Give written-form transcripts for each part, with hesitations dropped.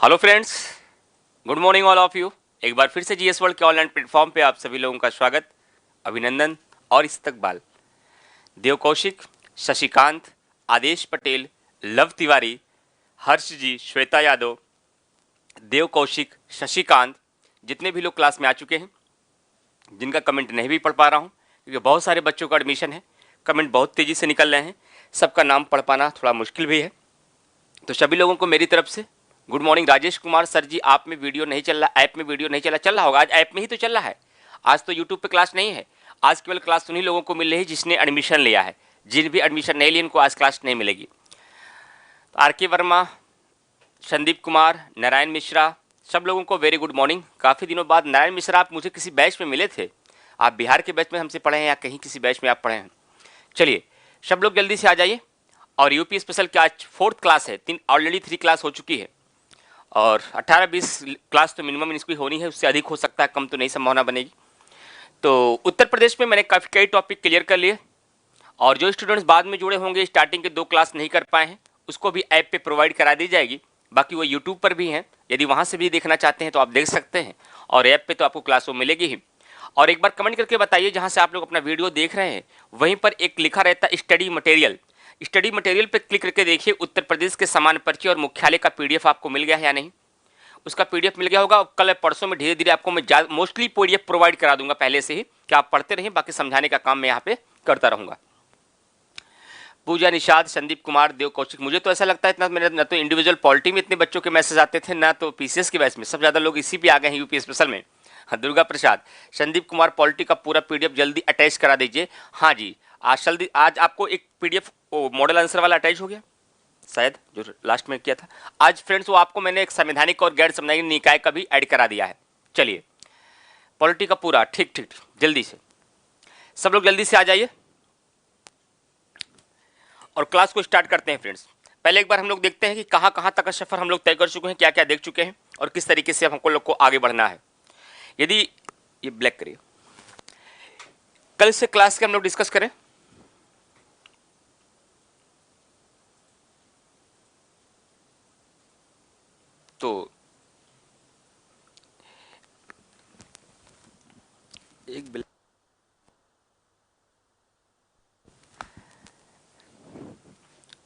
Hello friends, good morning all of you. एक बार फिर से जीएस वर्ल्ड के ऑनलाइन प्लेटफॉर्म पे आप सभी लोगों का स्वागत, अभिनंदन और इस्तकबाल। देव कौशिक, शशिकांत, आदेश पटेल, लव तिवारी, हर्ष जी, श्वेता यादव, देव कौशिक, शशिकांत, जितने भी लोग क्लास में आ चुके हैं, जिनका कमेंट नहीं भी पढ़ पा रहा हूँ क्योंकि बहुत सारे बच्चों का एडमिशन है, कमेंट बहुत तेज़ी से निकल रहे हैं, सबका नाम पढ़ पाना थोड़ा मुश्किल भी है। तो सभी लोगों को मेरी तरफ से good morning. Rajesh Kumar sir ji, आप में वीडियो नहीं चल रहा, ऐप में वीडियो नहीं चल रहा होगा। आज ऐप में ही तो चल रहा है, आज तो यूट्यूब पे क्लास नहीं है। आज केवल क्लास उन्हीं लोगों को मिल रही है जिसने एडमिशन लिया है। जिन भी एडमिशन नहीं लिए उनको आज क्लास नहीं मिलेगी। तो आर के वर्मा, संदीप कुमार, नारायण मिश्रा, सब लोगों को वेरी गुड मॉर्निंग। काफ़ी दिनों बाद नारायण मिश्रा, आप मुझे किसी बैच में मिले थे, आप बिहार के बैच में हमसे पढ़े हैं या कहीं किसी बैच में आप पढ़े हैं? चलिए सब लोग जल्दी से आ जाइए। और यूपी स्पेशल की आज 4th क्लास है, ऑलरेडी 3 क्लास हो चुकी है और 18-20 क्लास तो मिनिमम इसकी होनी है, उससे अधिक हो सकता है, कम तो नहीं संभावना बनेगी। तो उत्तर प्रदेश में मैंने काफ़ी कई टॉपिक क्लियर कर लिए और जो स्टूडेंट्स बाद में जुड़े होंगे, स्टार्टिंग के 2 क्लास नहीं कर पाए हैं, उसको भी ऐप पे प्रोवाइड करा दी जाएगी। बाकी वो यूट्यूब पर भी हैं, यदि वहाँ से भी देखना चाहते हैं तो आप देख सकते हैं और ऐप पे तो आपको क्लास वो मिलेगी ही। और एक बार कमेंट करके बताइए जहाँ से आप लोग अपना वीडियो देख रहे हैं, वहीं पर एक लिखा रहता है स्टडी मटेरियल। स्टडी मटेरियल पर क्लिक करके देखिए, उत्तर प्रदेश के समान परिचय और मुख्यालय का पीडीएफ आपको मिल गया है या नहीं। उसका पीडीएफ मिल गया होगा। कल परसों में धीरे धीरे आपको मैं मोस्टली पीडीएफ प्रोवाइड करा दूंगा पहले से ही, कि आप पढ़ते रहिए, बाकी समझाने का काम मैं यहाँ पे करता रहूंगा। पूजा, निषाद, संदीप कुमार, देव कौशिक, मुझे तो ऐसा लगता है इतना मेरे न तो इंडिविजुअल पॉलिटी में इतने बच्चों के मैसेज आते थे, ना तो पीसीएस के बैच में। सब ज़्यादा लोग इसी पे आ गए हैं, यूपी स्पेशल में। हाँ, दुर्गा प्रसाद, संदीप कुमार, पॉलिटी का पूरा पीडीएफ जल्दी अटैच करा दीजिए। हाँ जी, आज आपको एक पीडीएफ मॉडल आंसर वाला अटैच हो गया शायद, जो लास्ट में किया था आज फ्रेंड्स, वो आपको मैंने एक संवैधानिक और गैर संवैधानिक निकाय का भी ऐड करा दिया है। चलिए, पॉलिटी का पूरा ठीक जल्दी से सब लोग जल्दी से आ जाइए और क्लास को स्टार्ट करते हैं फ्रेंड्स। पहले एक बार हम लोग देखते हैं कि कहाँ कहाँ तक का सफर हम लोग तय कर चुके हैं, क्या क्या देख चुके हैं और किस तरीके से हमको लोग को आगे बढ़ना है। यदि ये ब्लैक करिए, कल से क्लास के हम लोग डिस्कस करें। तो एक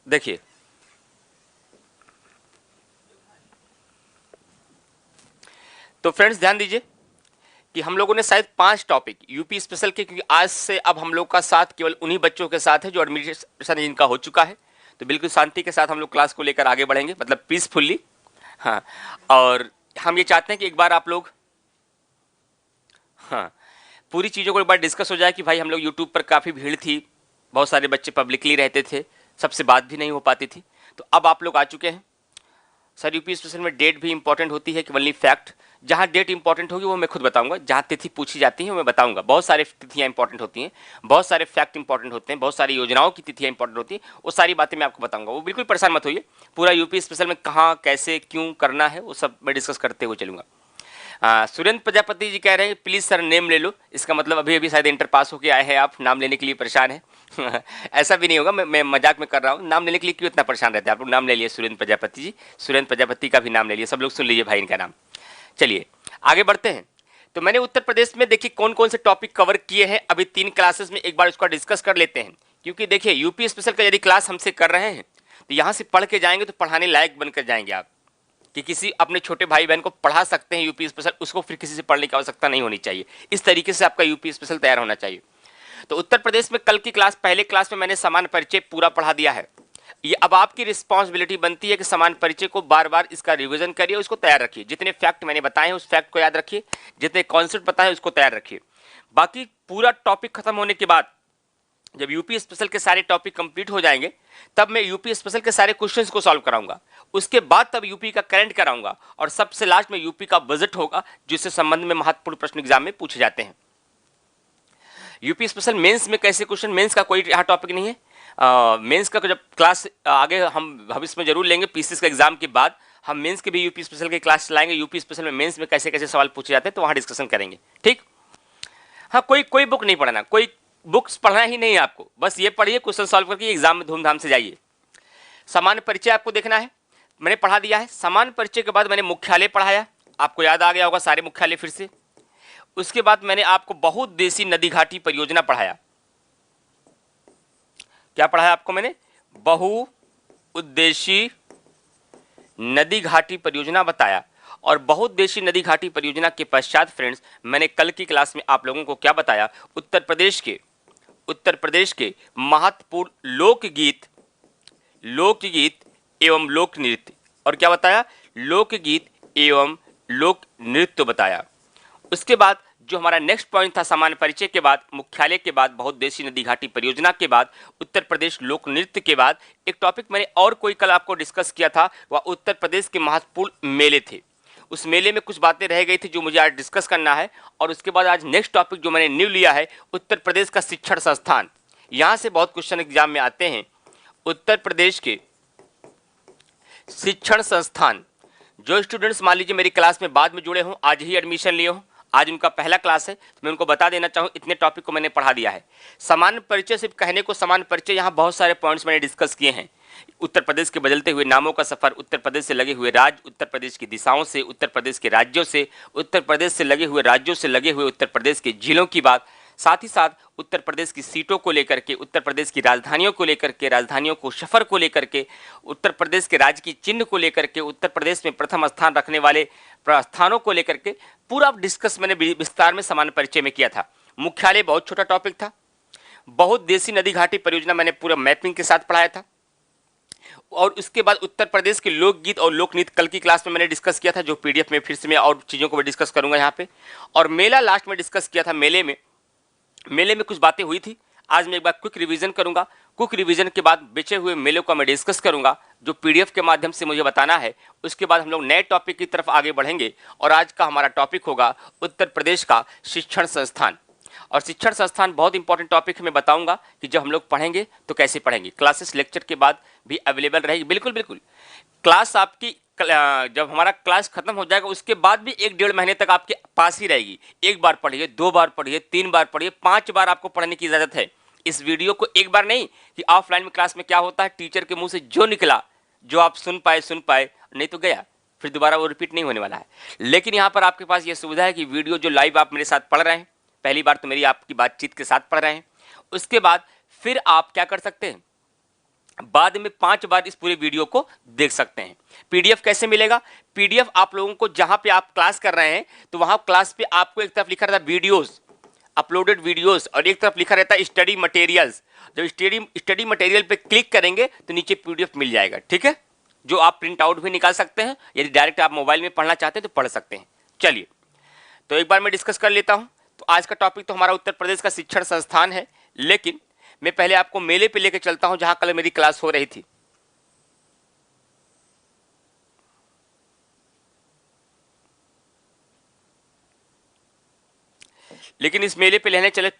देखिए, तो फ्रेंड्स ध्यान दीजिए कि हम लोगों ने शायद 5 टॉपिक यूपी स्पेशल के, क्योंकि आज से अब हम लोग का साथ केवल उन्हीं बच्चों के साथ है जो एडमिशन जिनका हो चुका है। तो बिल्कुल शांति के साथ हम लोग क्लास को लेकर आगे बढ़ेंगे, मतलब पीसफुल्ली। हाँ, और हम ये चाहते हैं कि एक बार आप लोग, हाँ, पूरी चीज़ों को एक बार डिस्कस हो जाए कि भाई हम लोग यूट्यूब पर काफ़ी भीड़ थी, बहुत सारे बच्चे पब्लिकली रहते थे, सबसे बात भी नहीं हो पाती थी। तो अब आप लोग आ चुके हैं। सर, यूपी स्पेशल में डेट भी इंपॉर्टेंट होती है कि ओनली फैक्ट? जहाँ डेट इंपॉर्टेंट होगी वो मैं खुद बताऊंगा, जहाँ तिथि पूछी जाती है मैं बताऊंगा। बहुत सारे तिथियाँ इंपॉर्टेंट होती हैं, बहुत सारे फैक्ट इंपॉर्टेंट होते हैं, बहुत सारी योजनाओं की तिथियाँ इंपॉर्टेंट होती हैं, वो सारी बातें मैं आपको बताऊंगा। वो बिल्कुल परेशान मत होइए, पूरा यूपी स्पेशल में कहाँ कैसे क्यों करना है वो सब मैं डिस्कस करते हुए चलूंगा। सुरेंद्र प्रजापति जी कह रहे हैं प्लीज़ सर नेम ले लो। इसका मतलब अभी अभी शायद इंटर पास होके आए हैं आप, नाम लेने के लिए परेशान है। ऐसा भी नहीं होगा, मैं मजाक में कर रहा हूँ। नाम लेने के लिए क्यों इतना परेशान रहते हैं आप लोग? नाम ले लिए सुरेंद्र प्रजापति जी, सुरेंद्र प्रजापति का भी नाम ले लिए, सब लोग सुन लीजिए भाई इनका नाम। चलिए आगे बढ़ते हैं। तो मैंने उत्तर प्रदेश में देखिए कौन कौन से टॉपिक कवर किए हैं अभी 3 क्लासेस में, एक बार उसका डिस्कस कर लेते हैं। क्योंकि देखिए यूपी स्पेशल का यदि क्लास हमसे कर रहे हैं तो यहाँ से पढ़ के जाएंगे तो पढ़ाने लायक बनकर जाएंगे आप, कि किसी अपने छोटे भाई बहन को पढ़ा सकते हैं यूपी स्पेशल, उसको फिर किसी से पढ़ने की आवश्यकता नहीं होनी चाहिए। इस तरीके से आपका यूपी स्पेशल तैयार होना चाहिए। तो उत्तर प्रदेश में कल की क्लास, पहले क्लास में मैंने समान परिचय पूरा पढ़ा दिया है। ये अब आपकी रिस्पॉन्सिबिलिटी बनती है कि समान परिचय को बार बार इसका रिवीजन करिए, उसको तैयार रखिए। जितने फैक्ट मैंने बताए हैं उस फैक्ट को याद रखिए, जितने कॉन्सेप्ट बताए उसको तैयार रखिए। बाकी पूरा टॉपिक खत्म होने के बाद जब यूपी स्पेशल के सारे टॉपिक कंप्लीट हो जाएंगे तब मैं यूपी स्पेशल के सारे क्वेश्चंस को सॉल्व कराऊंगा। उसके बाद तब यूपी का करंट कराऊंगा और सबसे लास्ट में यूपी का बजट होगा, जिससे संबंध में महत्वपूर्ण प्रश्न एग्जाम में पूछे जाते हैं। यूपी स्पेशल मेंस में कैसे क्वेश्चन, मेंस का कोई यहाँ टॉपिक नहीं है। मेंस का जब क्लास आगे हम भविष्य में जरूर लेंगे, पीसीएस का एग्जाम के बाद हम मेंस के भी यूपी स्पेशल के क्लास चलाएंगे। यूपी स्पेशल में मेंस में कैसे कैसे सवाल पूछे जाते हैं तो वहाँ डिस्कशन करेंगे, ठीक। हाँ, कोई बुक नहीं पढ़ना, कोई बुक्स पढ़ना ही नहीं है आपको, बस ये पढ़िए, क्वेश्चन सॉल्व करके एग्जाम में धूमधाम से जाइए। सामान्य परिचय आपको देखना है, मैंने पढ़ा दिया है। सामान्य परिचय के बाद मैंने मुख्यालय पढ़ाया, आपको याद आ गया होगा सारे मुख्यालय फिर से। उसके बाद मैंने आपको बहुउद्देशीय नदी घाटी परियोजना पढ़ाया। क्या पढ़ाया आपको मैंने? बहुउद्देशीय नदी घाटी परियोजना बताया। और बहुउद्देशीय नदी घाटी परियोजना के पश्चात फ्रेंड्स, मैंने कल की क्लास में आप लोगों को क्या बताया? उत्तर प्रदेश के महत्वपूर्ण लोकगीत एवं लोक नृत्य, और क्या बताया? लोकगीत एवं लोक नृत्य बताया। उसके बाद जो हमारा नेक्स्ट पॉइंट था, सामान्य परिचय के बाद, मुख्यालय के बाद, बहुउद्देशीय नदी घाटी परियोजना के बाद, उत्तर प्रदेश लोक नृत्य के बाद, एक टॉपिक मैंने और कोई कल आपको डिस्कस किया था, वह उत्तर प्रदेश के महत्वपूर्ण मेले थे। उस मेले में कुछ बातें रह गई थी जो मुझे आज डिस्कस करना है। और उसके बाद आज नेक्स्ट टॉपिक जो मैंने न्यू लिया है, उत्तर प्रदेश का शिक्षण संस्थान। यहां से बहुत क्वेश्चन एग्जाम में आते हैं। उत्तर प्रदेश के शिक्षण संस्थान, जो स्टूडेंट्स मान लीजिए मेरी क्लास में बाद में जुड़े हों, आज ही एडमिशन लिए हों, आज उनका पहला क्लास है, तो मैं उनको बता देना चाहूँ इतने टॉपिक को मैंने पढ़ा दिया है। सामान्य परिचय सिर्फ कहने को सामान्य परिचय, यहाँ बहुत सारे पॉइंट्स मैंने डिस्कस किए हैं। उत्तर प्रदेश के बदलते हुए नामों का सफर, उत्तर प्रदेश से लगे हुए राज्य, उत्तर प्रदेश की दिशाओं से, उत्तर प्रदेश के राज्यों से, उत्तर प्रदेश से लगे हुए राज्यों से लगे हुए उत्तर प्रदेश के जिलों की बात, साथ ही साथ उत्तर प्रदेश की सीटों को लेकर के, उत्तर प्रदेश की राजधानियों को लेकर के, राजधानियों को सफर को लेकर के, उत्तर प्रदेश के राज्य की चिन्ह को लेकर के, उत्तर प्रदेश में प्रथम स्थान रखने वाले स्थानों को लेकर के पूरा डिस्कस मैंने विस्तार में सामान्य परिचय में किया था। मुख्यालय बहुत छोटा टॉपिक था। बहुउद्देशीय नदी घाटी परियोजना मैंने पूरा मैपिंग के साथ पढ़ाया था। और उसके बाद उत्तर प्रदेश के लोकगीत और लोक नृत्य कल की क्लास में मैंने डिस्कस किया था, जो पीडीएफ में फिर से मैं और चीज़ों को भी डिस्कस करूंगा यहाँ पे। और मेला लास्ट में डिस्कस किया था। मेले में कुछ बातें हुई थी। आज मैं एक बार क्विक रिवीजन करूंगा। क्विक रिवीजन के बाद बचे हुए मेले को मैं डिस्कस करूंगा, जो पीडीएफ के माध्यम से मुझे बताना है। उसके बाद हम लोग नए टॉपिक की तरफ आगे बढ़ेंगे और आज का हमारा टॉपिक होगा उत्तर प्रदेश का शिक्षण संस्थान। और शिक्षण संस्थान बहुत इंपॉर्टेंट टॉपिक है। मैं बताऊंगा कि जब हम लोग पढ़ेंगे तो कैसे पढ़ेंगे। क्लासेस लेक्चर के बाद भी अवेलेबल रहेगी। बिल्कुल क्लास आपकी जब हमारा क्लास खत्म हो जाएगा उसके बाद भी 1-1.5 महीने तक आपके पास ही रहेगी। एक बार पढ़िए, 2 बार पढ़िए, 3 बार पढ़िए, 5 बार आपको पढ़ने की इजाजत है। इस वीडियो को एक बार नहीं कि ऑफलाइन में क्लास में क्या होता है, टीचर के मुंह से जो निकला, जो आप सुन पाए, नहीं तो गया, फिर दोबारा वो रिपीट नहीं होने वाला है। लेकिन यहाँ पर आपके पास ये सुविधा है कि वीडियो जो लाइव आप मेरे साथ पढ़ रहे हैं, पहली बार तो मेरी आपकी बातचीत के साथ पढ़ रहे हैं, उसके बाद फिर आप क्या कर सकते हैं, बाद में 5 बार इस पूरे वीडियो को देख सकते हैं। पीडीएफ कैसे मिलेगा? पीडीएफ आप लोगों को जहां पे आप क्लास कर रहे हैं तो वहां क्लास पे आपको एक तरफ लिखा रहता है वीडियोस, अपलोडेड वीडियोस, और एक तरफ लिखा रहता है स्टडी मटेरियल्स। जब स्टडी मटेरियल पे क्लिक करेंगे तो नीचे पीडीएफ मिल जाएगा, ठीक है, जो आप प्रिंट आउट भी निकाल सकते हैं। यदि डायरेक्ट आप मोबाइल में पढ़ना चाहते हैं तो पढ़ सकते हैं। चलिए, तो एक बार मैं डिस्कस कर लेता हूं। तो आज का टॉपिक तो हमारा उत्तर प्रदेश का शिक्षण संस्थान है, लेकिन मैं पहले आपको मेले पे लेकर चलता हूं जहां कल मेरी क्लास हो रही थी। लेकिन इस मेले पे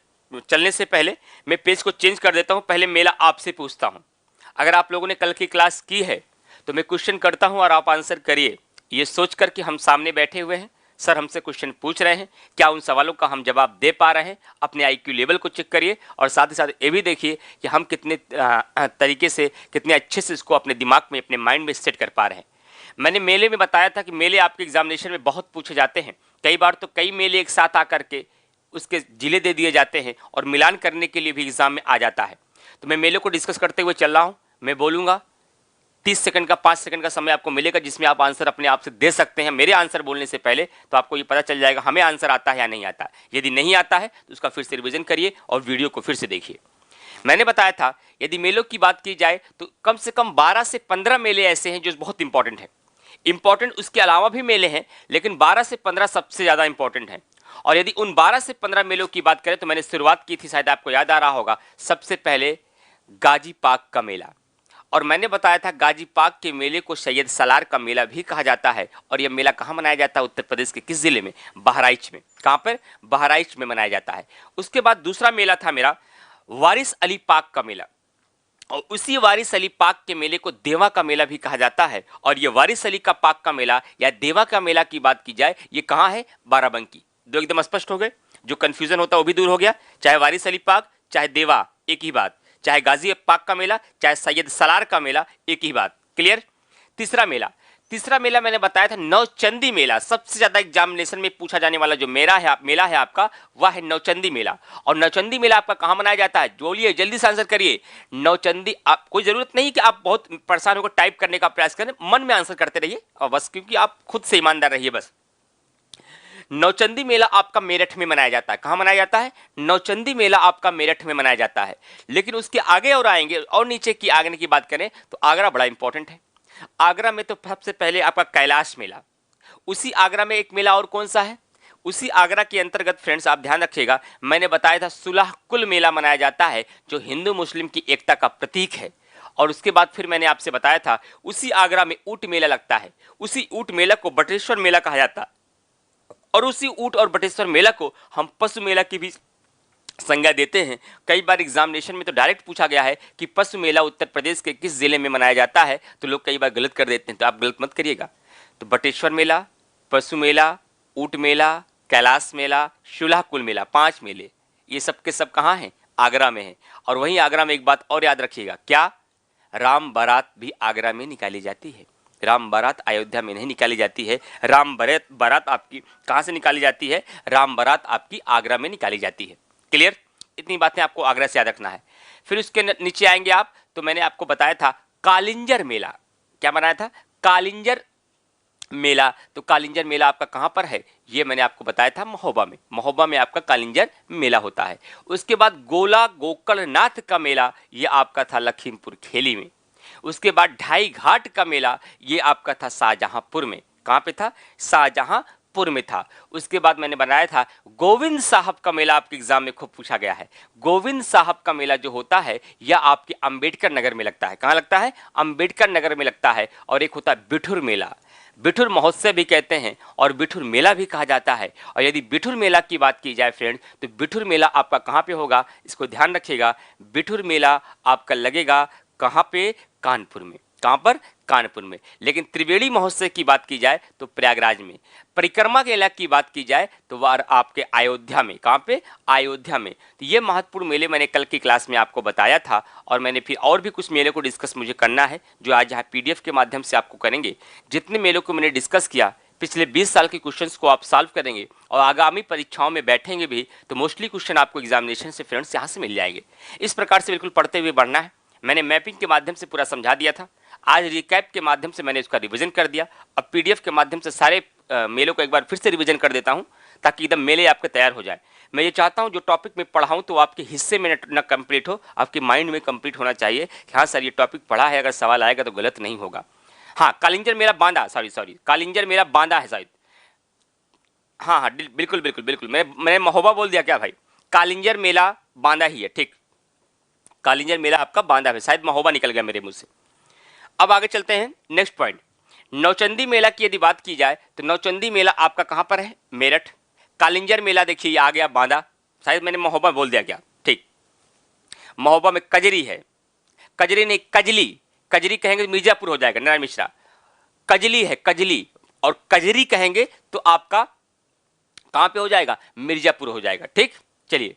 चलने से पहले मैं पेज को चेंज कर देता हूं। पहले मेला आपसे पूछता हूं। अगर आप लोगों ने कल की क्लास की है तो मैं क्वेश्चन करता हूं और आप आंसर करिए, ये सोचकर कि हम सामने बैठे हुए हैं, सर हमसे क्वेश्चन पूछ रहे हैं, क्या उन सवालों का हम जवाब दे पा रहे हैं। अपने आईक्यू लेवल को चेक करिए और साथ ही साथ ये भी देखिए कि हम कितने तरीके से, कितने अच्छे से इसको अपने दिमाग में, अपने माइंड में सेट कर पा रहे हैं। मैंने मेले में बताया था कि मेले आपके एग्जामिनेशन में बहुत पूछे जाते हैं। कई बार तो कई मेले एक साथ आकर के उसके जिले दे दिए जाते हैं और मिलान करने के लिए भी एग्जाम में आ जाता है। तो मैं मेले को डिस्कस करते हुए चल रहा हूँ। मैं बोलूँगा 30 सेकंड का, 5 सेकंड का समय आपको मिलेगा जिसमें आप आंसर अपने आप से दे सकते हैं मेरे आंसर बोलने से पहले। तो आपको ये पता चल जाएगा हमें आंसर आता है या नहीं आता। यदि नहीं आता है तो उसका फिर से रिवीजन करिए और वीडियो को फिर से देखिए। मैंने बताया था यदि मेलों की बात की जाए तो कम से कम 12 से 15 मेले ऐसे हैं जो बहुत इंपॉर्टेंट है। इंपॉर्टेंट उसके अलावा भी मेले हैं, लेकिन 12 से 15 सबसे ज़्यादा इंपॉर्टेंट हैं। और यदि उन 12 से 15 मेलों की बात करें तो मैंने शुरुआत की थी, शायद आपको याद आ रहा होगा, सबसे पहले गाजी पाक का मेला। और मैंने बताया था गाजी पाक के मेले को सैयद सालार का मेला भी कहा जाता है। और यह मेला कहाँ मनाया जाता है? उत्तर प्रदेश के किस जिले में? बहराइच में। कहाँ पर? बहराइच में मनाया जाता है। उसके बाद दूसरा मेला था मेरा वारिस अली पाक का मेला, और उसी वारिस अली पाक के मेले को देवा का मेला भी कहा जाता है। और ये वारिस अली का पाक का मेला या देवा का मेला की बात की जाए, ये कहाँ है? बाराबंकी। दो एकदम स्पष्ट हो गए, जो कंफ्यूजन होता है वो भी दूर हो गया। चाहे वारिस अली पाक, चाहे देवा, एक ही बात। चाहे गाजी पाक का मेला, चाहे सैयद सालार का मेला, एक ही बात। क्लियर? तीसरा मेला मैंने बताया था नौचंदी मेला। सबसे ज्यादा एग्जामिनेशन में पूछा जाने वाला जो मेला है आपका, वह है नौचंदी मेला। और नौचंदी मेला आपका कहां मनाया जाता है? बोलिए, जल्दी से आंसर करिए। नौचंदी, आप कोई जरूरत नहीं कि आप बहुत परेशान होकर टाइप करने का प्रयास करें, मन में आंसर करते रहिए और बस, क्योंकि आप खुद से ईमानदार रहिए बस। नौचंदी मेला आपका मेरठ में मनाया जाता है। कहां मनाया जाता है? नौचंदी मेला आपका मेरठ में मनाया जाता है। लेकिन उसके आगे और आएंगे और नीचे की आगे की बात करें तो आगरा बड़ा इंपॉर्टेंट है। आगरा में तो सबसे पहले आपका कैलाश मेला, उसी आगरा में एक मेला और कौन सा है, उसी आगरा के अंतर्गत फ्रेंड्स आप ध्यान रखिएगा, मैंने बताया था सुलह कुल मेला मनाया जाता है, जो हिंदू मुस्लिम की एकता का प्रतीक है। और उसके बाद फिर मैंने आपसे बताया था उसी आगरा में ऊंट मेला लगता है। उसी ऊंट मेला को बटेश्वर मेला कहा जाता है, और उसी ऊंट और बटेश्वर मेला को हम पशु मेला की भी संज्ञा देते हैं। कई बार एग्जामिनेशन में तो डायरेक्ट पूछा गया है कि पशु मेला उत्तर प्रदेश के किस जिले में मनाया जाता है, तो लोग कई बार गलत कर देते हैं, तो आप गलत मत करिएगा। तो बटेश्वर मेला, पशु मेला, ऊंट मेला, कैलाश मेला, शुलाकुल मेला, 5 मेले, ये सब के सब कहाँ हैं? आगरा में है। और वहीं आगरा में एक बात और याद रखिएगा, क्या? राम बारात भी आगरा में निकाली जाती है। राम बारात अयोध्या में नहीं निकाली जाती है। राम बारात आपकी कहाँ से निकाली जाती है? राम बारात आपकी आगरा में निकाली जाती है। क्लियर? इतनी बातें आपको आगरा से याद रखना है। फिर उसके नीचे आएंगे आप, तो मैंने आपको बताया था कालिंजर मेला। क्या बनाया था? कालिंजर मेला। तो कालिंजर मेला आपका कहां पर है? ये मैंने आपको बताया था महोबा में। महोबा में आपका कालिंजर मेला होता है। उसके बाद गोला गोकर्णनाथ का मेला, ये आपका था लखीमपुर खेली में। उसके बाद ढाई घाट का मेला, ये आपका था शाहजहांपुर में। कहां पे था? शाहजहांपुर में था। उसके बाद मैंने बनाया था गोविंद साहब का मेला, आपके एग्जाम में खूब पूछा गया है। गोविंद साहब का मेला जो होता है यह आपके अंबेडकर नगर में लगता है। कहां लगता है? अंबेडकर नगर में लगता है। और एक होता है बिठुर मेला, बिठुर महोत्सव भी कहते हैं और बिठुर मेला भी कहा जाता है। और यदि बिठुर मेला की बात की जाए फ्रेंड, तो बिठुर मेला आपका कहां पे होगा? इसको ध्यान रखिएगा। बिठुर मेला आपका लगेगा कहां पे? कानपुर में। कहां पर? कानपुर में। लेकिन त्रिवेणी महोत्सव की बात की जाए तो प्रयागराज में। परिक्रमा मेला की बात की जाए तो वह आपके अयोध्या में। कहां पे? अयोध्या में। तो ये महत्वपूर्ण मेले मैंने कल की क्लास में आपको बताया था, और मैंने फिर और भी कुछ मेले को डिस्कस मुझे करना है, जो आज यहाँ पीडीएफ के माध्यम से आपको करेंगे। जितने मेलों को मैंने डिस्कस किया, पिछले 20 साल के क्वेश्चंस को आप सॉल्व करेंगे और आगामी परीक्षाओं में बैठेंगे भी, तो मोस्टली क्वेश्चन आपको एग्जामिनेशन से फ्रेंड्स यहाँ से मिल जाएंगे। इस प्रकार से बिल्कुल पढ़ते हुए बढ़ना है। मैंने मैपिंग के माध्यम से पूरा समझा दिया था, आज रिकैप के माध्यम से मैंने उसका रिवीजन कर दिया। अब पीडीएफ के माध्यम से सारे मेलों को एक बार फिर से रिवीजन कर देता हूं, ताकि एकदम मेले आपके तैयार हो जाए। मैं ये चाहता हूं जो टॉपिक में पढ़ाऊं तो आपके हिस्से में न कंप्लीट हो, आपके माइंड में कंप्लीट होना चाहिए कि हाँ सर ये टॉपिक पढ़ा है, अगर सवाल आएगा तो गलत नहीं होगा। हाँ, कालिंजर मेरा बांदा, सॉरी कालिंजर मेरा बांदा है शायद। हाँ, बिल्कुल बिल्कुल बिल्कुल, मैंने महोबा बोल दिया क्या भाई? कालिंजर मेला बांदा ही है, ठीक। कालिंजर मेला आपका बांदा है, शायद महोबा निकल गया मेरे मुंह से। अब आगे चलते हैं नेक्स्ट पॉइंट। नौचंदी मेला की यदि बात की जाए तो नौचंदी मेला आपका कहां पर है? मेरठ। कालिंजर मेला देखिए ये आ गया बांदा, शायद मैंने महोबा बोल दिया क्या? ठीक। महोबा में कजरी है, कजरी नहीं कजली, कजरी कहेंगे तो मिर्जापुर हो जाएगा, नारायण मिश्रा। कजली है कजली, और कजरी कहेंगे तो आपका कहां पे हो जाएगा? मिर्जापुर हो जाएगा, ठीक। चलिए,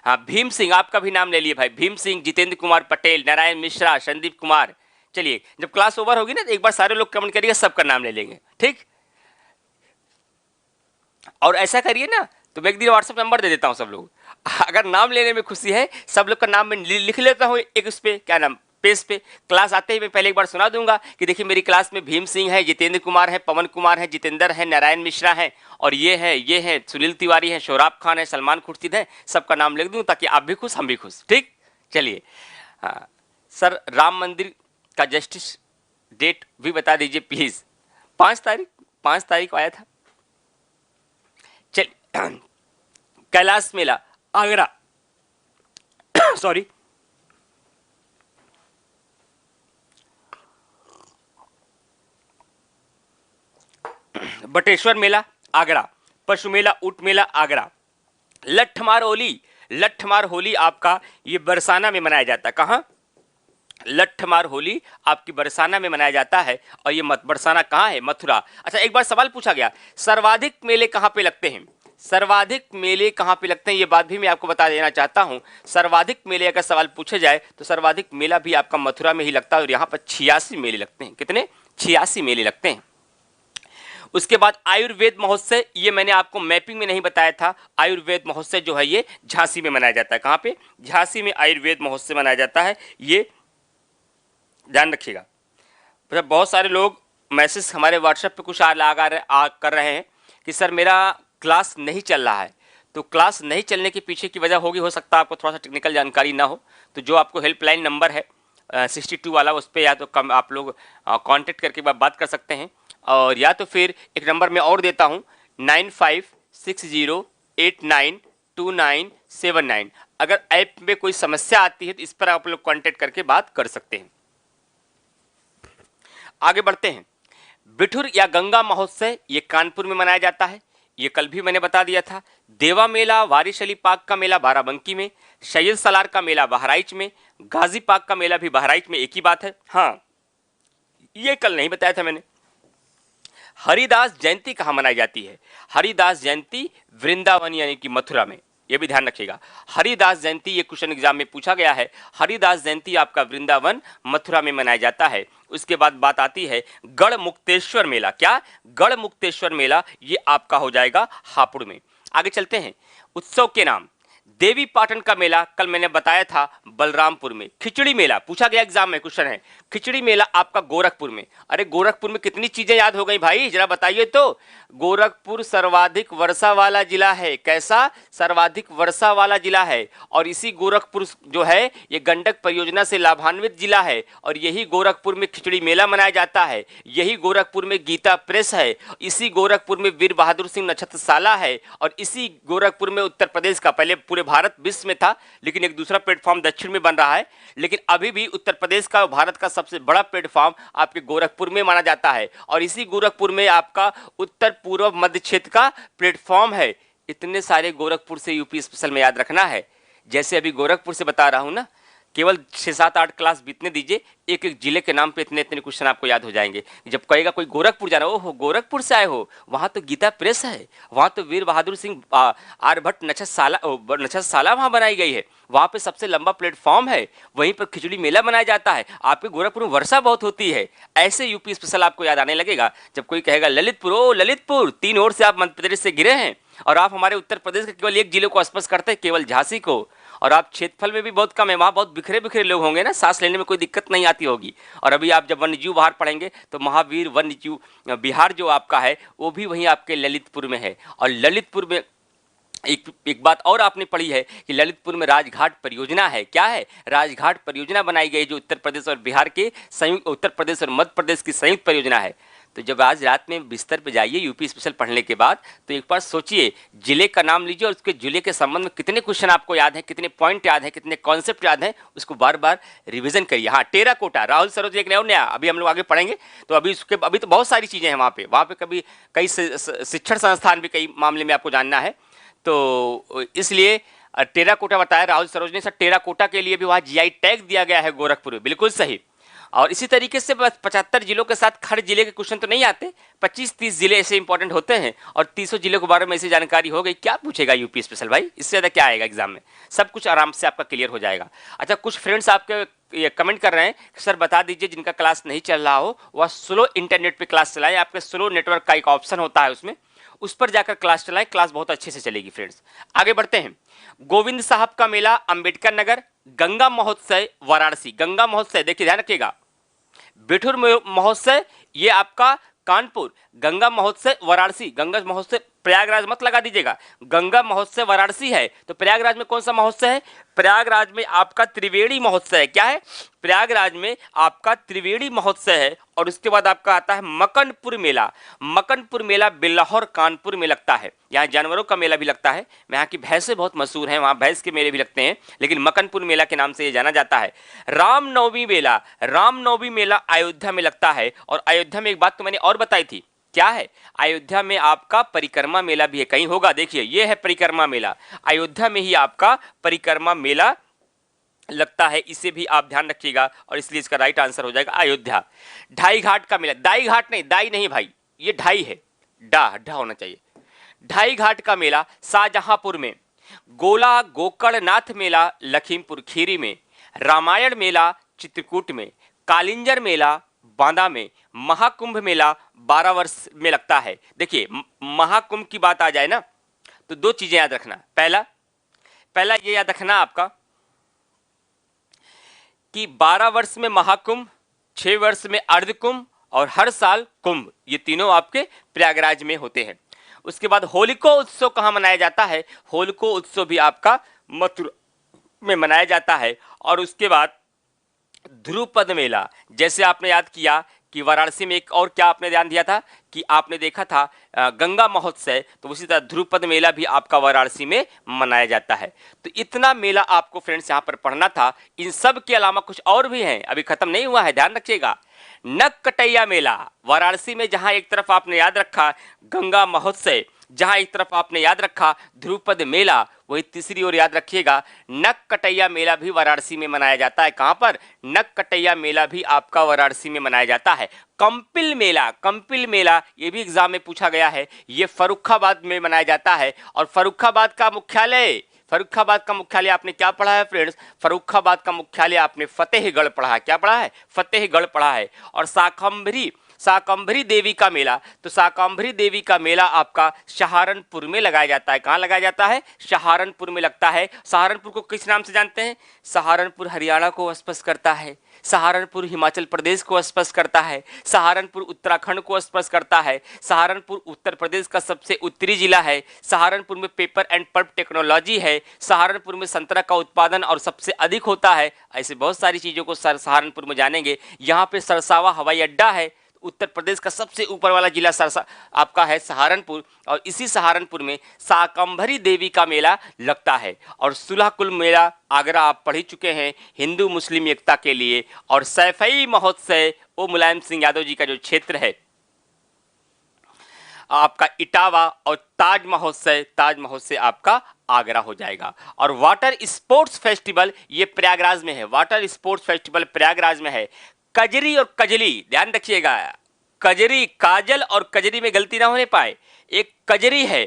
हाँ, भीम सिंह आपका भी नाम ले लिए भाई, भीम सिंह, जितेंद्र कुमार पटेल, नारायण मिश्रा, संदीप कुमार। चलिए, जब क्लास ओवर होगी ना तो एक बार सारे लोग कमेंट करिएगा, सबका नाम ले लेंगे, ठीक। और ऐसा करिए ना तो मैं एक दिन व्हाट्सएप नंबर दे देता हूं, सब लोग अगर नाम लेने में खुशी है, सब लोग का नाम मैं लिख लेता हूं एक उस पे, क्या नाम, पेज पे। क्लास आते ही मैं पहले एक बार सुना दूंगा कि देखिए मेरी क्लास में भीम सिंह है, जितेंद्र कुमार है, पवन कुमार है, जितेंद्र है, नारायण मिश्रा है, और ये है सुनील तिवारी है, शोराब खान है, सलमान खुर्शीद है। सबका नाम लिख दूं ताकि आप भी खुश, हम भी खुश, ठीक। चलिए, हाँ सर, राम मंदिर का जस्टिस डेट भी बता दीजिए प्लीज। 5 तारीख आया था। चलिए, कैलाश मेला आगरा सॉरी, बटेश्वर मेला आगरा, पशु मेला, ऊंट मेला आगरा। लट्ठमार होली आपका ये बरसाना में मनाया जाता है। कहां? लट्ठमार होली आपकी बरसाना में मनाया जाता है, और ये बरसाना कहां है? मथुरा। अच्छा, एक बार सवाल पूछा गया, सर्वाधिक मेले कहां पे लगते हैं? सर्वाधिक मेले कहां पे लगते हैं, ये बात भी मैं आपको बता देना चाहता हूं। सर्वाधिक मेले अगर सवाल पूछे जाए तो सर्वाधिक मेला भी आपका मथुरा में ही लगता है, और यहां पर 86 मेले लगते हैं। कितने? 86 मेले लगते हैं। उसके बाद आयुर्वेद महोत्सव, ये मैंने आपको मैपिंग में नहीं बताया था। आयुर्वेद महोत्सव जो है ये झांसी में मनाया जाता है। कहाँ पे? झांसी में आयुर्वेद महोत्सव मनाया जाता है, ये ध्यान रखिएगा। मतलब बहुत सारे लोग मैसेज हमारे व्हाट्सएप पे कुछ कर रहे हैं कि सर मेरा क्लास नहीं चल रहा है। तो क्लास नहीं चलने के पीछे की वजह होगी, हो सकता है आपको थोड़ा सा टेक्निकल जानकारी ना हो। तो जो आपको हेल्पलाइन नंबर है 62 वाला, उस पर या तो कम आप लोग कांटेक्ट करके बात कर सकते हैं, और या तो फिर एक नंबर मैं और देता हूँ 9560892979। अगर ऐप में कोई समस्या आती है तो इस पर आप लोग कांटेक्ट करके बात कर सकते हैं। आगे बढ़ते हैं। बिठुर या गंगा महोत्सव ये कानपुर में मनाया जाता है, ये कल भी मैंने बता दिया था। देवा मेला, वारिश अली पाक का मेला बाराबंकी में, सैयद सलार का मेला बहराइच में, गाजी पाक का मेला भी बहराइच में, एक ही बात है। हाँ, ये कल नहीं बताया था मैंने। हरिदास जयंती कहाँ मनाई जाती है? हरिदास जयंती वृंदावन यानी कि मथुरा में, ये भी ध्यान रखिएगा। हरिदास जयंती, ये क्वेश्चन एग्जाम में पूछा गया है। हरिदास जयंती आपका वृंदावन मथुरा में मनाया जाता है। उसके बाद बात आती है गढ़ मुक्तेश्वर मेला। क्या? गढ़ मुक्तेश्वर मेला, ये आपका हो जाएगा हापुड़ में। आगे चलते हैं। उत्सव के नाम, देवी पाटन का मेला कल मैंने बताया था बलरामपुर में। खिचड़ी मेला पूछा गया एग्जाम में, क्वेश्चन है खिचड़ी मेला आपका गोरखपुर में। अरे गोरखपुर में कितनी चीजें याद हो गई भाई, जरा बताइए तो। गोरखपुर सर्वाधिक वर्षा वाला जिला है। कैसा? सर्वाधिक वर्षा वाला जिला है। और इसी गोरखपुर जो है ये गंडक परियोजना से लाभान्वित जिला है, और यही गोरखपुर में खिचड़ी मेला मनाया जाता है। यही गोरखपुर में गीता प्रेस है, इसी गोरखपुर में वीर बहादुर सिंह नक्षत्रशाला है, और इसी गोरखपुर में उत्तर प्रदेश का, पहले पूरे भारत विश्व में था लेकिन एक दूसरा प्लेटफॉर्म दक्षिण में बन रहा है, लेकिन अभी भी उत्तर प्रदेश का भारत का सबसे बड़ा प्लेटफॉर्म आपके गोरखपुर में माना जाता है। और इसी गोरखपुर में आपका उत्तर पूर्व मध्य क्षेत्र का प्लेटफॉर्म है। इतने सारे गोरखपुर से यूपी स्पेशल में याद रखना है। जैसे अभी गोरखपुर से बता रहा हूं ना, केवल 6-7-8 क्लास बीतने दीजिए, एक एक जिले के नाम पे इतने इतने क्वेश्चन आपको याद हो जाएंगे। जब कहेगा कोई गोरखपुर जाना, ओहो गोरखपुर से आए हो, वहाँ तो गीता प्रेस है, वहाँ तो वीर बहादुर सिंह आर्यभट्ट नक्षत्रशाला वहाँ बनाई गई है, वहाँ पे सबसे लंबा प्लेटफॉर्म है, वहीं पर खिचड़ी मेला मनाया जाता है। आपके गोरखपुर में वर्षा बहुत होती है। ऐसे यूपी स्पेशल आपको याद आने लगेगा जब कोई कहेगा ललितपुर, ओ ललितपुर, 3 ओर से आप मध्य प्रदेश से गिरे हैं, और आप हमारे उत्तर प्रदेश के केवल एक जिले को स्पर्श करते हैं, केवल झांसी को। और आप क्षेत्रफल में भी बहुत कम है, वहाँ बहुत बिखरे बिखरे लोग होंगे ना, सांस लेने में कोई दिक्कत नहीं आती होगी। और अभी आप जब वन्यजीव बाहर पढ़ेंगे तो महावीर वन्यजीव बिहार जो आपका है वो भी वहीं आपके ललितपुर में है। और ललितपुर में एक बात और आपने पढ़ी है कि ललितपुर में राजघाट परियोजना है। क्या है? राजघाट परियोजना बनाई गई जो उत्तर प्रदेश और बिहार के संयुक्त, उत्तर प्रदेश और मध्य प्रदेश की संयुक्त परियोजना है। तो जब आज रात में बिस्तर पे जाइए यूपी स्पेशल पढ़ने के बाद, तो एक बार सोचिए, जिले का नाम लीजिए और उसके जिले के संबंध में कितने क्वेश्चन आपको याद है, कितने पॉइंट याद है, कितने कॉन्सेप्ट याद है, उसको बार बार रिवीजन करिए। हाँ, टेराकोटा, राहुल सरोज एक नया, अभी हम लोग आगे पढ़ेंगे। तो अभी तो बहुत सारी चीज़ें हैं वहाँ पे कभी कई शिक्षण संस्थान भी कई मामले में आपको जानना है। तो इसलिए टेराकोटा बताया राहुल सरोज ने। सर टेराकोटा के लिए भी वहाँ जीआई टैग दिया गया है गोरखपुर में, बिल्कुल सही। और इसी तरीके से बस 75 जिलों के साथ हर जिले के क्वेश्चन तो नहीं आते, 25-30 जिले ऐसे इंपॉर्टेंट होते हैं, और 300 जिलों के बारे में ऐसी जानकारी हो गई। क्या पूछेगा यूपी स्पेशल भाई, इससे ज़्यादा क्या आएगा एग्जाम में? सब कुछ आराम से आपका क्लियर हो जाएगा। अच्छा, कुछ फ्रेंड्स आपके ये कमेंट कर रहे हैं कि सर बता दीजिए जिनका क्लास नहीं चल रहा हो वह स्लो इंटरनेट पे क्लास चलाएं। आपके स्लो नेटवर्क का एक ऑप्शन होता है उसमें, उस पर जाकर क्लास चलाएं, क्लास बहुत अच्छे से चलेगी फ्रेंड्स। आगे बढ़ते हैं। गोविंद साहब का मेला अंबेडकर नगर, गंगा महोत्सव वाराणसी। गंगा महोत्सव देखिए ध्यान रखिएगा, बिठुर महोत्सव ये आपका कानपुर, गंगा महोत्सव वाराणसी। गंगा महोत्सव प्रयागराज मत लगा दीजिएगा, गंगा महोत्सव वाराणसी है। तो प्रयागराज में कौन सा महोत्सव है? प्रयागराज में आपका त्रिवेणी महोत्सव है। क्या है? प्रयागराज में आपका त्रिवेणी महोत्सव है। और उसके बाद आपका आता है मकनपुर मेला। मकनपुर मेला बिल्लाहौर कानपुर में लगता है। यहाँ जानवरों का मेला भी लगता है, यहाँ की भैंसें बहुत मशहूर हैं, वहाँ भैंस के मेले भी लगते हैं, लेकिन मकनपुर मेला के नाम से ये जाना जाता है। रामनवमी मेला, रामनवमी मेला अयोध्या में लगता है। और अयोध्या में एक बात तो मैंने और बताई थी, क्या है? अयोध्या में आपका परिक्रमा मेला भी है, कहीं होगा, देखिए ये है परिक्रमा मेला, अयोध्या में ही आपका परिक्रमा मेला लगता है, इसे भी आप ध्यान रखिएगा, और इसलिए इसका राइट आंसर हो जाएगा अयोध्या। ढाई घाट का मेला, दाई घाट नहीं, दाई नहीं भाई, ये ढाई है, डा होना चाहिए। ढाई घाट का मेला शाहजहांपुर में। गोला गोकर्णनाथ मेला लखीमपुर खीरी में। रामायण मेला चित्रकूट में। कालिंजर मेला बांदा में महाकुंभ मेला 12 वर्ष में लगता है। देखिए महाकुंभ की बात आ जाए ना तो दो चीजें याद रखना। पहला ये याद रखना आपका कि 12 वर्ष में महाकुंभ, 6 वर्ष में अर्धकुंभ और हर साल कुंभ, ये तीनों आपके प्रयागराज में होते हैं। उसके बाद होलिको उत्सव कहाँ मनाया जाता है? होलिको उत्सव भी आपका मथुरा में मनाया जाता है। और उसके बाद ध्रुपद मेला, जैसे आपने याद किया कि वाराणसी में एक और क्या आपने ध्यान दिया था कि आपने देखा था गंगा महोत्सव, तो उसी तरह ध्रुपद मेला भी आपका वाराणसी में मनाया जाता है। तो इतना मेला आपको फ्रेंड्स यहाँ पर पढ़ना था। इन सब के अलावा कुछ और भी हैं, अभी खत्म नहीं हुआ है, ध्यान रखिएगा। नक्कटैया मेला वाराणसी में, जहां एक तरफ आपने याद रखा गंगा महोत्सव, जहां एक तरफ आपने याद रखा ध्रुपद मेला, वही तीसरी ओर याद रखिएगा नक्कटैया मेला भी वाराणसी में मनाया जाता है। कहां पर? नक्कटैया मेला भी आपका वाराणसी में मनाया जाता है। कंपिल मेला ये भी एग्जाम में पूछा गया है, ये फर्रुखाबाद में मनाया जाता है। और फर्रुखाबाद का मुख्यालय आपने क्या पढ़ा है फ्रेंड्स? फर्रुखाबाद का मुख्यालय आपने फतेहगढ़ पढ़ा है। क्या पढ़ा है? फतेहगढ़ पढ़ा है। और शाकंभरी देवी का मेला, तो शाकंभरी देवी का मेला आपका सहारनपुर में लगाया जाता है। कहाँ लगाया जाता है? सहारनपुर में लगता है। सहारनपुर को किस नाम से जानते हैं? सहारनपुर हरियाणा को स्पर्श करता है, सहारनपुर हिमाचल प्रदेश को स्पर्श करता है, सहारनपुर उत्तराखंड को स्पर्श करता है, सहारनपुर उत्तर प्रदेश का सबसे उत्तरी जिला है, सहारनपुर में पेपर एंड पल्प टेक्नोलॉजी है, सहारनपुर में संतरा का उत्पादन और सबसे अधिक होता है। ऐसे बहुत सारी चीज़ों को सहारनपुर में जानेंगे। यहाँ पे सरसावा हवाई अड्डा है। उत्तर प्रदेश का सबसे ऊपर वाला जिला आपका है सहारनपुर। और इसी सहारनपुर में शाकंभरी देवी का मेला लगता है। और सुलहकुल मेला आगरा आप पढ़ ही चुके हैं, हिंदू मुस्लिम एकता के लिए। और सैफई महोत्सव वो मुलायम सिंह यादव जी का जो क्षेत्र है आपका इटावा। और ताज महोत्सव आपका आगरा हो जाएगा। और वाटर स्पोर्ट्स फेस्टिवल ये प्रयागराज में है। वाटर स्पोर्ट्स फेस्टिवल प्रयागराज में है। कजरी और कजली ध्यान रखिएगा, कजरी काजल और कजरी में गलती ना होने पाए, एक कजरी है।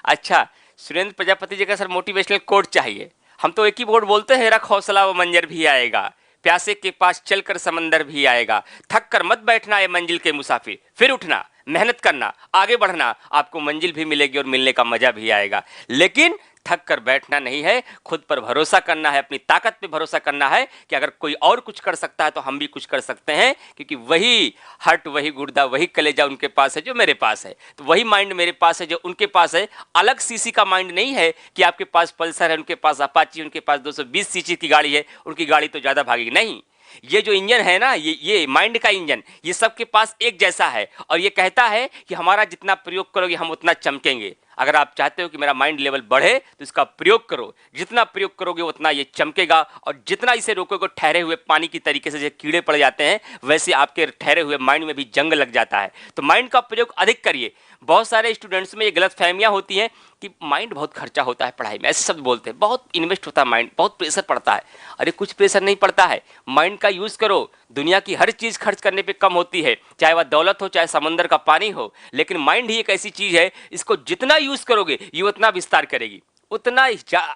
अच्छा, सुरेंद्र प्रजापति जी का सर मोटिवेशनल कोट चाहिए। हम तो एक ही वर्ड बोलते हैं, रख हौसला वो मंजर भी आएगा, प्यासे के पास चलकर समंदर भी आएगा, थक कर मत बैठना ये मंजिल के मुसाफिर, फिर उठना, मेहनत करना, आगे बढ़ना, आपको मंजिल भी मिलेगी और मिलने का मजा भी आएगा। लेकिन थक कर बैठना नहीं है, खुद पर भरोसा करना है, अपनी ताकत पे भरोसा करना है कि अगर कोई और कुछ कर सकता है तो हम भी कुछ कर सकते हैं। क्योंकि वही हट, वही गुर्दा, वही कलेजा उनके पास है जो मेरे पास है, तो वही माइंड मेरे पास है जो उनके पास है। अलग सीसी का माइंड नहीं है कि आपके पास पल्सर है, उनके पास अपाची, उनके पास 220 सीसी की गाड़ी है, उनकी गाड़ी तो ज़्यादा भागेगी नहीं। ये जो इंजन है ना, ये माइंड का इंजन, ये सबके पास एक जैसा है। और ये कहता है कि हमारा जितना प्रयोग करोगे हम उतना चमकेंगे। अगर आप चाहते हो कि मेरा माइंड लेवल बढ़े तो इसका प्रयोग करो, जितना प्रयोग करोगे उतना ये चमकेगा। और जितना इसे रोकोगे, ठहरे हुए पानी की तरीके से जैसे कीड़े पड़ जाते हैं, वैसे आपके ठहरे हुए माइंड में भी जंग लग जाता है। तो माइंड का प्रयोग अधिक करिए। बहुत सारे स्टूडेंट्स में ये गलत फहमियाँ होती हैं कि माइंड बहुत खर्चा होता है पढ़ाई में, ऐसे शब्द बोलते हैं, बहुत इन्वेस्ट होता है माइंड, बहुत प्रेशर पड़ता है। अरे कुछ प्रेशर नहीं पड़ता है, माइंड का यूज़ करो। दुनिया की हर चीज़ खर्च करने पे कम होती है, चाहे वह दौलत हो, चाहे समंदर का पानी हो। लेकिन माइंड ही एक ऐसी चीज़ है, इसको जितना यूज़ करोगे ये उतना विस्तार करेगी, उतना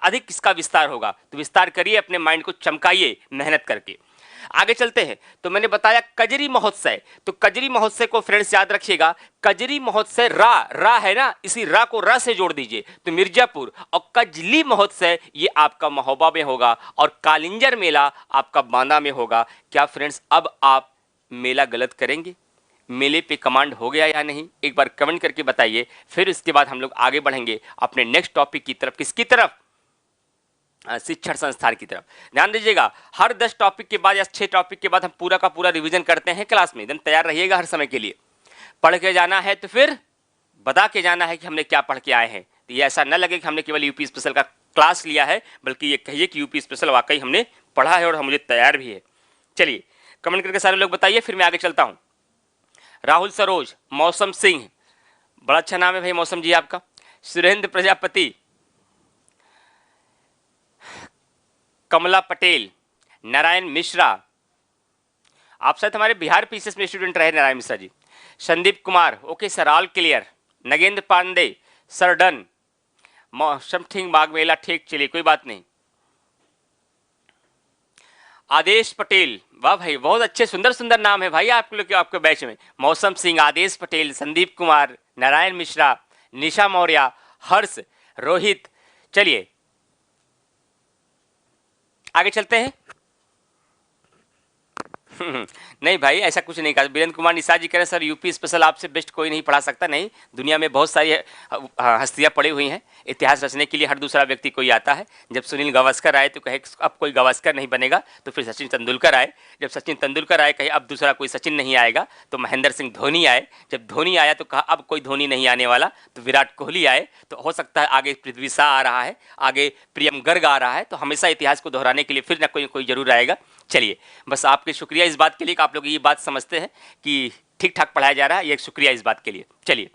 अधिक इसका विस्तार होगा। तो विस्तार करिए, अपने माइंड को चमकाइए मेहनत करके। आगे चलते हैं। तो मैंने बताया कजरी महोत्सव, तो कजरी महोत्सव को फ्रेंड्स याद रखिएगा, कजरी महोत्सव रा है ना, इसी रा को रा से जोड़ दीजिए तो मिर्जापुर। और कजली महोत्सव ये आपका महोबा में होगा। और कालिंजर मेला आपका बांदा में होगा। क्या फ्रेंड्स अब आप मेला गलत करेंगे? मेले पे कमांड हो गया या नहीं? एक बार कमेंट करके बताइए। फिर इसके बाद हम लोग आगे बढ़ेंगे अपने नेक्स्ट टॉपिक की तरफ। किसकी तरफ? शिक्षण संस्थान की तरफ। ध्यान दीजिएगा, हर 10 टॉपिक के बाद या 6 टॉपिक के बाद हम पूरा का पूरा रिवीजन करते हैं क्लास में। एकदम तैयार रहिएगा हर समय के लिए। पढ़ के जाना है तो फिर बता के जाना है कि हमने क्या पढ़ के आए हैं। तो ये ऐसा न लगे कि हमने केवल यूपी स्पेशल का क्लास लिया है, बल्कि ये कहिए कि यूपी स्पेशल वाकई हमने पढ़ा है और हम मुझे तैयार भी है। चलिए कमेंट करके सारे लोग बताइए, फिर मैं आगे चलता हूँ। राहुल सरोज, मौसम सिंह, बड़ा अच्छा नाम है भाई मौसम जी आपका। सुरेंद्र प्रजापति, कमला पटेल, नारायण मिश्रा, आप शायद हमारे बिहार पीसीएस में स्टूडेंट रहे Narayan Mishra ji. Sandeep Kumar, okay sir, all clear. Nagendra Pandey, sir done. मौसम ठीक, बाग मेला ठीक, चलिए कोई बात नहीं। आदेश पटेल, वाह भाई, बहुत अच्छे सुंदर सुंदर नाम है भाई आप लोग के, आपके बैच में। मौसम सिंह, आदेश पटेल, संदीप कुमार, नारायण मिश्रा, निशा मौर्य, हर्ष, रोहित। चलिए आगे चलते हैं। नहीं भाई, ऐसा कुछ नहीं कहा। वीरेंद्र कुमार निशा जी कह रहे हैं सर यूपी स्पेशल आपसे बेस्ट कोई नहीं पढ़ा सकता। नहीं, दुनिया में बहुत सारी हस्तियां पड़ी हुई हैं, इतिहास रचने के लिए हर दूसरा व्यक्ति कोई आता है। जब सुनील गावस्कर आए तो कहे अब कोई गावस्कर नहीं बनेगा, तो फिर सचिन तेंदुलकर आए। जब सचिन तेंदुलकर आए कहे अब दूसरा कोई सचिन नहीं आएगा, तो महेंद्र सिंह धोनी आए। जब धोनी आया तो कहा अब कोई धोनी नहीं आने वाला, तो विराट कोहली आए। तो हो सकता है आगे पृथ्वी शा आ रहा है, आगे प्रियम गर्ग आ रहा है। तो हमेशा इतिहास को दोहराने के लिए फिर ना कोई जरूर आएगा। चलिए, बस आपके शुक्रिया इस बात के लिए कि आप लोग ये बात समझते हैं कि ठीक ठाक पढ़ाया जा रहा है, ये शुक्रिया इस बात के लिए। चलिए,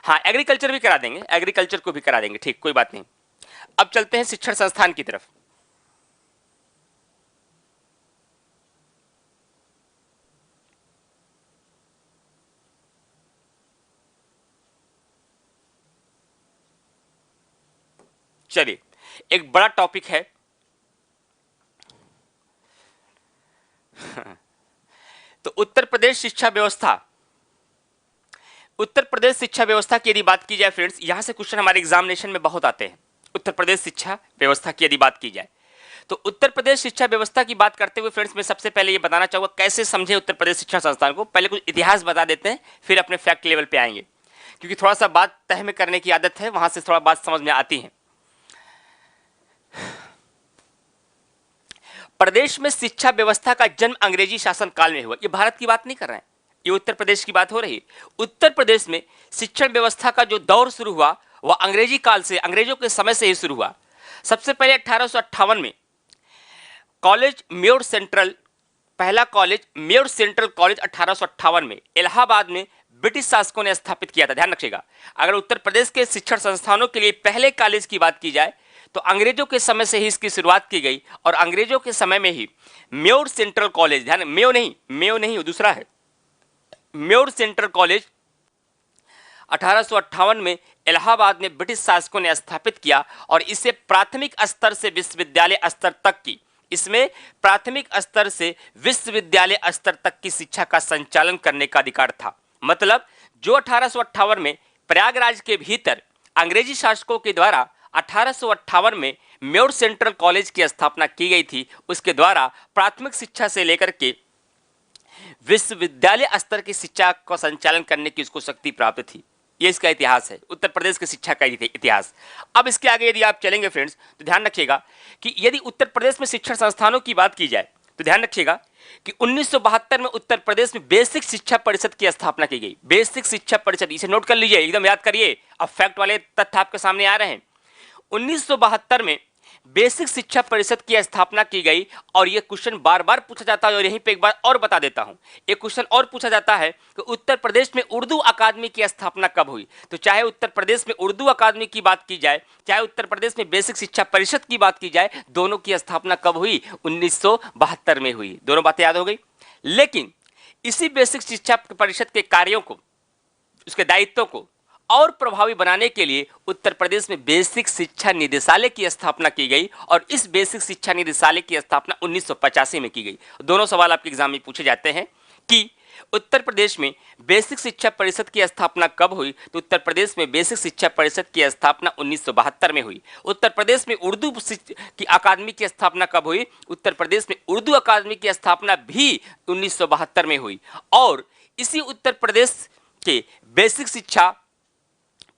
हाँ, एग्रीकल्चर भी करा देंगे, एग्रीकल्चर को भी करा देंगे, ठीक, कोई बात नहीं। अब चलते हैं शिक्षण संस्थान की तरफ। चलिए, एक बड़ा टॉपिक है तो उत्तर प्रदेश शिक्षा व्यवस्था। उत्तर प्रदेश शिक्षा व्यवस्था की यदि बात की जाए फ्रेंड्स, यहां से क्वेश्चन हमारे एग्जामिनेशन में बहुत आते हैं। उत्तर प्रदेश शिक्षा व्यवस्था की यदि बात की जाए तो उत्तर प्रदेश शिक्षा व्यवस्था की बात करते हुए फ्रेंड्स मैं सबसे पहले ये बताना चाहूंगा कैसे समझे उत्तर प्रदेश शिक्षा संस्थान को। पहले कुछ इतिहास बता देते हैं, फिर अपने फैक्ट लेवल पे आएंगे, क्योंकि थोड़ा सा बात तह में करने की आदत है, वहां से थोड़ा बात समझ में आती है। प्रदेश में शिक्षा व्यवस्था का जन्म अंग्रेजी शासन काल में हुआ। ये भारत की बात नहीं कर रहे हैं, ये उत्तर प्रदेश की बात हो रही है। उत्तर प्रदेश में शिक्षण व्यवस्था का जो दौर शुरू हुआ वह अंग्रेजी काल से, अंग्रेजों के समय से ही शुरू हुआ। सबसे पहले 1858 में कॉलेज म्योर सेंट्रल, पहला कॉलेज म्योर सेंट्रल कॉलेज 1858 में इलाहाबाद में ब्रिटिश शासकों ने स्थापित किया था। ध्यान रखिएगा, अगर उत्तर प्रदेश के शिक्षण संस्थानों के लिए पहले कॉलेज की बात की जाए तो अंग्रेजों के समय से ही इसकी शुरुआत की गई, और अंग्रेजों के समय में ही म्योर सेंट्रल कॉलेज, ध्यान, मेयो नहीं दूसरा है, म्योर सेंट्रल कॉलेज 1858 में इलाहाबाद में ब्रिटिश शासकों ने स्थापित किया, और इसे प्राथमिक स्तर से विश्वविद्यालय स्तर तक की, इसमें प्राथमिक स्तर से विश्वविद्यालय स्तर तक की शिक्षा का संचालन करने का अधिकार था। मतलब जो 1858 में प्रयागराज के भीतर अंग्रेजी शासकों के द्वारा 1858 में म्योर सेंट्रल कॉलेज की स्थापना की गई थी, उसके द्वारा प्राथमिक शिक्षा से लेकर के विश्वविद्यालय स्तर की शिक्षा का संचालन करने की उसको शक्ति प्राप्त थी। ये इसका इतिहास है, उत्तर प्रदेश की शिक्षा का इतिहास। अब इसके आगे यदि आप चलेंगे फ्रेंड्स तो ध्यान रखिएगा कि यदि उत्तर प्रदेश में शिक्षण संस्थानों की बात की जाए तो ध्यान रखिएगा कि 1972 में उत्तर प्रदेश में बेसिक शिक्षा परिषद की स्थापना की गई। बेसिक शिक्षा परिषद, इसे नोट कर लीजिए, एकदम याद करिए, अब फैक्ट वाले तथ्य आपके सामने आ रहे हैं। 1972 में बेसिक शिक्षा परिषद की स्थापना की गई, और यह क्वेश्चन बार बार पूछा जाता है, और यहीं पे एक बार और बता देता हूं। एक क्वेश्चन और पूछा जाता है कि उत्तर प्रदेश में उर्दू अकादमी की स्थापना कब हुई। तो चाहे उत्तर प्रदेश में उर्दू अकादमी की बात की जाए, चाहे उत्तर प्रदेश में बेसिक शिक्षा परिषद की बात की जाए, दोनों की स्थापना कब हुई? 1972 में हुई। दोनों बातें याद हो गई। लेकिन इसी बेसिक शिक्षा परिषद के कार्यों को, उसके दायित्वों को और प्रभावी बनाने के लिए उत्तर प्रदेश में बेसिक शिक्षा निदेशालय की स्थापना की गई, और इस बेसिक शिक्षा निदेशालय की स्थापना 1985 में की गई। दोनों सवाल आपके एग्जाम में पूछे जाते हैं कि उत्तर प्रदेश में बेसिक शिक्षा परिषद की स्थापना कब हुई, तो उत्तर प्रदेश में बेसिक शिक्षा परिषद की स्थापना 1972 में हुई। उत्तर प्रदेश में उर्दू की अकादमी की स्थापना कब हुई? उत्तर प्रदेश में उर्दू अकादमी की स्थापना भी 1972 में हुई। और इसी उत्तर प्रदेश के बेसिक शिक्षा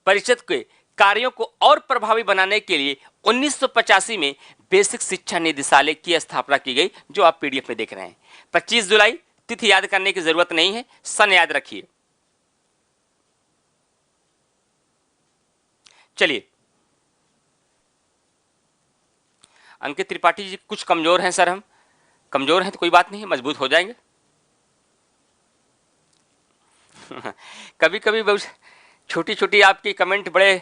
परिषद के कार्यों को और प्रभावी बनाने के लिए 1985 में बेसिक शिक्षा निदेशालय की स्थापना की गई, जो आप पीडीएफ में देख रहे हैं। 25 जुलाई, तिथि याद करने की जरूरत नहीं है, सन याद रखिए। चलिए, अंकित त्रिपाठी जी कुछ कमजोर हैं सर, हम कमजोर हैं तो कोई बात नहीं, मजबूत हो जाएंगे। कभी कभी बहुत छोटी छोटी आपकी कमेंट बड़े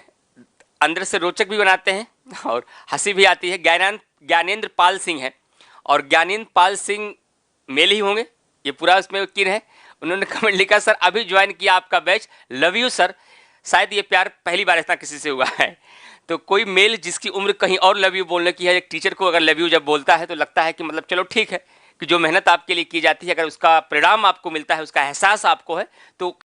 अंदर से रोचक भी बनाते हैं और हंसी भी आती है। ज्ञानेंद्र पाल सिंह है, और ज्ञानेंद्र पाल सिंह मेल ही होंगे, ये पूरा उसमें यकीन है। उन्होंने कमेंट लिखा, सर अभी ज्वाइन किया आपका बैच, लव यू सर। शायद ये प्यार पहली बार इतना किसी से हुआ है। तो कोई मेल जिसकी उम्र कहीं और लव यू बोलने की है, एक टीचर को अगर लव यू जब बोलता है तो लगता है कि मतलब चलो ठीक है, कि जो मेहनत आपके लिए की जाती है, अगर उसका परिणाम आपको मिलता है, उसका एहसास आपको है, तो